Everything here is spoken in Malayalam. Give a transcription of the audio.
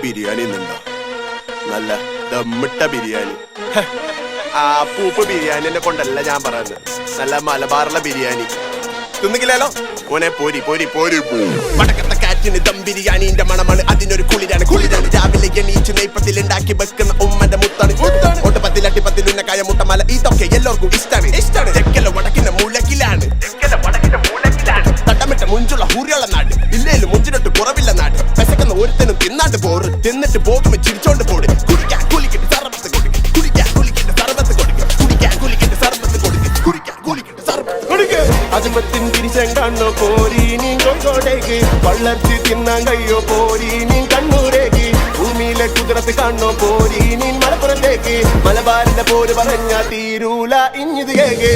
ബിരിയാണി ഉണ്ടോ? നല്ല ദമ്മിട്ട ബിരിയാണി. ആ പൂപ്പ് ബിരിയാണിനെ കൊണ്ടല്ല ഞാൻ പറയുന്നത്, നല്ല മലബാറിലെ ബിരിയാണി. തിന്നുകില്ലോ ഓനെ പോരി പോരി പോരി. വടക്കത്തെ കാറ്റിന് ദം ബിരിയാണിന്റെ മണമാണ്, അതിനൊരു കുളിരാണ് കുളിരാണ്. രാവിലെ എണീച്ച് നെയ്പ്പത്തിൽ ഉണ്ടാക്കി വെക്കുന്ന ഉമ്മന്റെ മുത്താണ്. ഒട്ടുപത്തിൽ അട്ടിപ്പത്തിൽ ഉന്നക്കായ മുട്ടമല, ഇതൊക്കെ എല്ലാവർക്കും ഇഷ്ടാണ് ഇഷ്ടാണ്. തെക്കല വടക്കിന്റെ മൂലക്കിലാണ്, തട്ടമിട്ട മുഞ്ചുള്ള ഹൂരിയുള്ള നാട്. ഇല്ലേലും മുഞ്ചിനൊട്ട് കുറവില്ല നാട്. വിശക്കുന്ന ഒരുത്തനും തിന്നാണ്ട് പോറ്, തിന്നിട്ട് പോകുമ്പോ ചിരിച്ചോണ്ട് പോട്. കുടിക്കാൻ കുലിക്കിട്ട് സർബത്ത് കൊടുക്ക്, കുടിക്കാൻ കുലിക്കിട്ട് സർബത്ത് കൊടുക്ക്, കുടിക്കാൻ കുലിക്കിട്ട് സർബത്ത് കൊടുക്ക്, കുടിക്കാൻ കുലിക്കിട്ട് സർബത്ത് കൊടുക്ക്. അതുമത്തിൻ തിരിച്ചം കണ്ണോ പോരി നീ കോഴിക്കോടേക്ക്, വളർത്തി തിന്നാൻ കയ്യോ പോരി നീ കണ്ണൂരേക്ക്. ഭൂമിയിലെ കുതിരത്ത് കണ്ണോ പോരി നീ മലപ്പുറത്തേക്ക്. മലബാറിന്റെ പോര് പറഞ്ഞാ തീരൂല ഇഞ്ഞിത് കേക്ക്.